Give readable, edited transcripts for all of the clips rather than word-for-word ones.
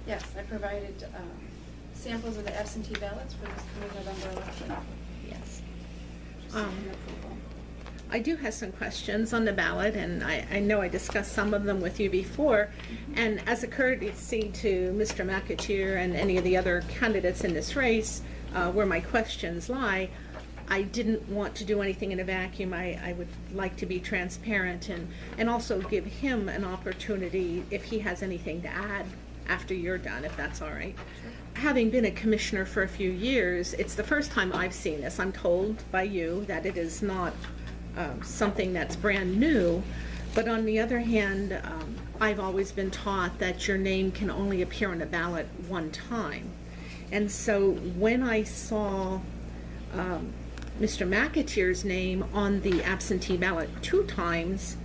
Yes, I provided samples of the absentee ballots for this coming November election. Yes. Just seeking approval. I do have some questions on the ballot, and I know I discussed some of them with you before. And as a courtesy to Mr. McAteer and any of the other candidates in this race, where my questions lie, I didn't want to do anything in a vacuum. I would like to be transparent and also give him an opportunity if he has anything to add after you're done, if that's all right. Sure. Having been a commissioner for a few years, it's the first time I've seen this. I'm told by you that it is not something that's brand new, but on the other hand, I've always been taught that your name can only appear on a ballot one time. And so when I saw Mr. McAteer's name on the absentee ballot 2 times,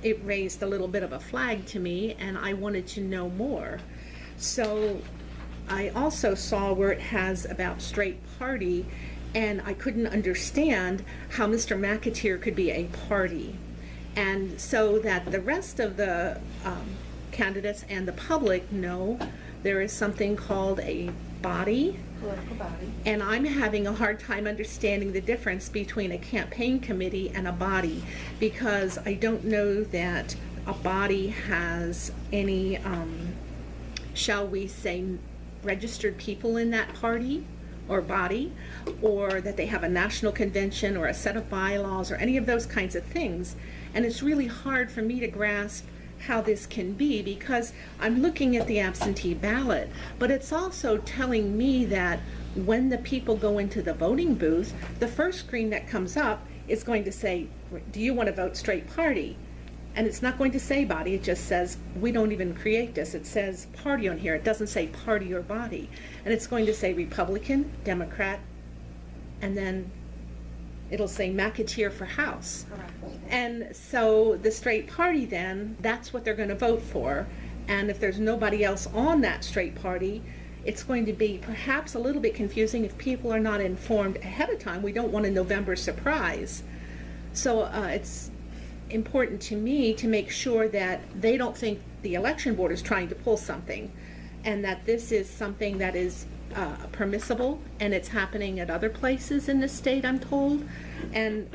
it raised a little bit of a flag to me, and I wanted to know more. So I also saw where it has about straight party, and I couldn't understand how Mr. McAteer could be a party. And so that the rest of the candidates and the public know there is something called a body. Political body. And I'm having a hard time understanding the difference between a campaign committee and a body, because I don't know that a body has any, shall we say, registered people in that party or body, or that they have a national convention or a set of bylaws or any of those kinds of things. And it's really hard for me to grasp how this can be, because I'm looking at the absentee ballot, but it's also telling me that when the people go into the voting booth, the first screen that comes up is going to say, do you want to vote straight party? And it's not going to say body, it just says, we don't even create this, it says party on here, it doesn't say party or body. And it's going to say Republican, Democrat, and then it'll say McAteer for House. Correct. And so the straight party then, that's what they're going to vote for. And if there's nobody else on that straight party, it's going to be perhaps a little bit confusing if people are not informed ahead of time. We don't want a November surprise. So it's important to me to make sure that they don't think the election board is trying to pull something, and that this is something that is permissible, and it's happening at other places in the state, I'm told. And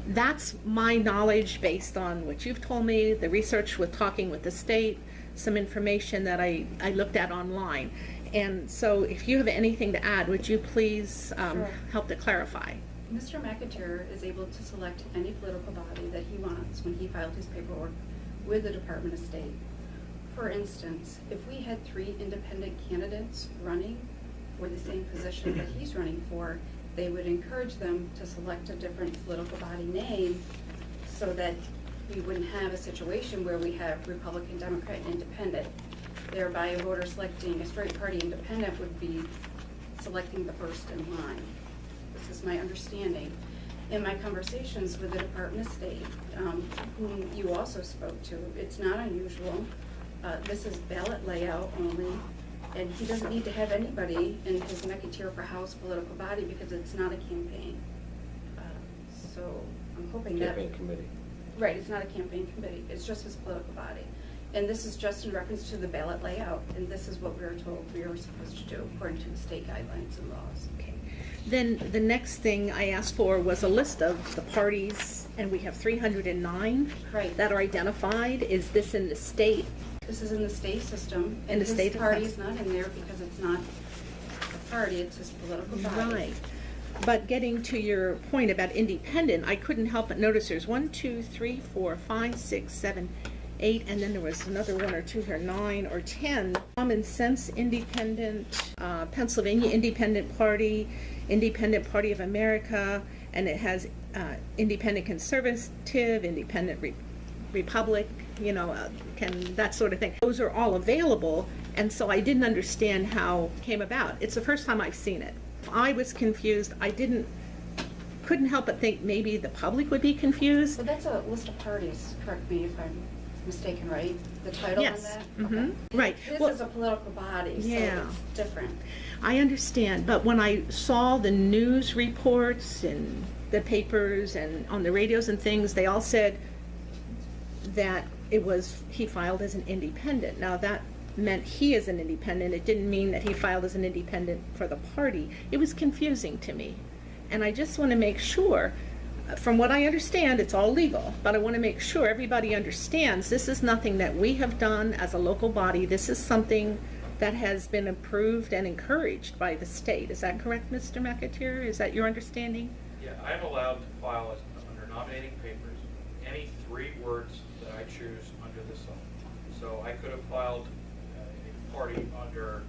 that's my knowledge based on what you've told me, the research with talking with the state, some information that I looked at online. And so if you have anything to add, would you please Sure. help to clarify? Mr. McAteer is able to select any political body that he wants when he filed his paperwork with the Department of State. For instance, if we had 3 independent candidates running for the same position that he's running for, they would encourage them to select a different political body name so that we wouldn't have a situation where we have Republican, Democrat, and Independent. Thereby, a voter selecting a straight party independent would be selecting the first in line. This is my understanding. In my conversations with the Department of State, whom you also spoke to, it's not unusual. This is ballot layout only, and he doesn't need to have anybody in his McAteer for House political body because it's not a campaign. So I'm hoping that... Campaign committee. Right, it's not a campaign committee, it's just his political body. And this is just in reference to the ballot layout, and this is what we were told we were supposed to do according to the state guidelines and laws. Okay. Then the next thing I asked for was a list of the parties, and we have 309 Right. that are identified. Is this in the state? This is in the state system, In and the his state party system. is not in there because it's not a party, it's his political body. Right. But getting to your point about independent, I couldn't help but notice there's 1, 2, 3, 4, 5, 6, 7, 8, and then there was another 1 or 2 here, 9 or 10. Common Sense Independent, Pennsylvania Independent Party, Independent Party of America, and it has Independent Conservative, Independent Republic, you know, that sort of thing. Those are all available, and so I didn't understand how it came about. It's the first time I've seen it. I was confused. I couldn't help but think maybe the public would be confused. So that's a list of parties, correct me if I'm mistaken, right? The title Yes. on that? Mm-hmm. Okay. Right. This Well, is a political body, Yeah. so it's different. I understand, but when I saw the news reports in the papers and on the radios and things, they all said that he filed as an independent. Now that meant he is an independent. It didn't mean that he filed as an independent for the party. It was confusing to me. And I just want to make sure, from what I understand, it's all legal, but I want to make sure everybody understands this is nothing that we have done as a local body. This is something that has been approved and encouraged by the state. Is that correct, Mr. McAteer? Is that your understanding? Yeah, I'm allowed to file under nominating papers any 3 words that I choose under the sun. So I could have filed a party under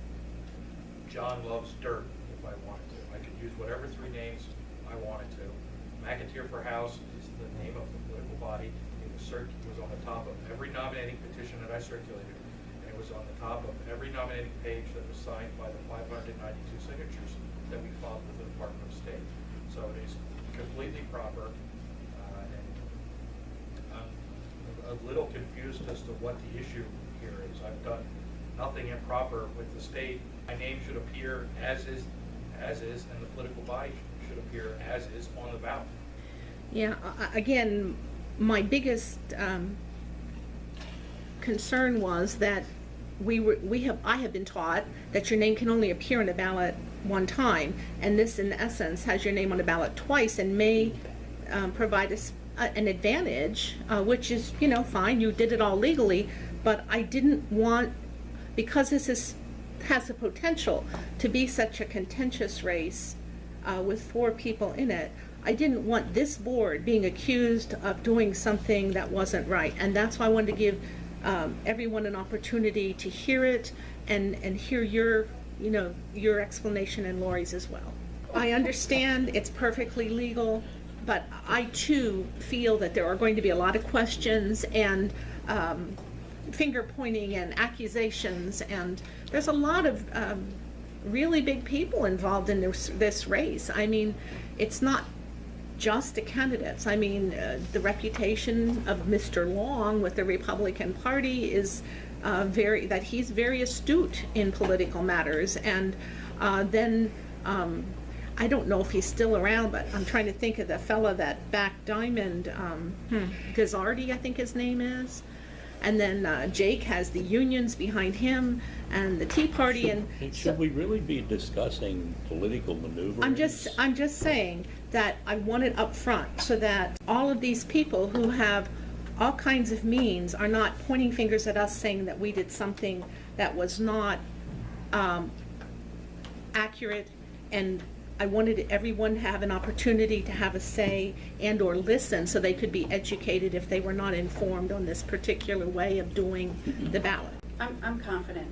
John Loves Dirt if I wanted to. I could use whatever 3 names I wanted to. McAteer for House is the name of the political body. It was on the top of every nominating petition that I circulated. And it was on the top of every nominating page that was signed by the 592 signatures that we filed with the Department of State. So it is completely proper. And I'm a little confused as to what the issue here is. I've done nothing improper with the state. My name should appear as is, and the political body should appear as is on the ballot. Yeah, again, my biggest concern was that I have been taught that your name can only appear on a ballot one time, and this in essence has your name on a ballot twice and may provide us an advantage, which is, fine, you did it all legally, but I didn't want, because this has the potential to be such a contentious race with 4 people in it, I didn't want this board being accused of doing something that wasn't right. And that's why I wanted to give everyone an opportunity to hear it and hear your explanation and Lori's as well. I understand it's perfectly legal, but I too feel that there are going to be a lot of questions and finger pointing and accusations, and there's a lot of really big people involved in this race. I mean, it's not just the candidates. I mean, the reputation of Mr. Long with the Republican Party is that he's very astute in political matters. And then I don't know if he's still around, but I'm trying to think of the fella that backed Diamond, Gazzardi, I think his name is. And then Jake has the unions behind him and the Tea Party. Should we really be discussing political maneuvers? I'm just saying that I want it up front so that all of these people who have all kinds of means are not pointing fingers at us saying that we did something that was not accurate. And I wanted everyone to have an opportunity to have a say and or listen so they could be educated if they were not informed on this particular way of doing the ballot. I'm confident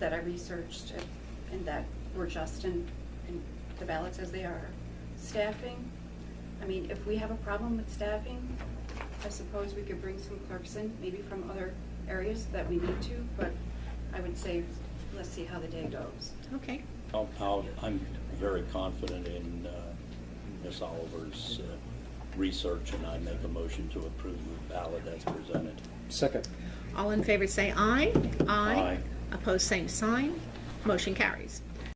that I researched it and that we're just in the ballots as they are. Staffing, I mean, if we have a problem with staffing, I suppose we could bring some clerks in, maybe from other areas that we need to, but I would say, let's see how the day goes. Okay. I'm very confident in Ms. Oliver's research, and I make a motion to approve the ballot as presented. Second. All in favor say aye. Aye. Opposed, same sign. Motion carries.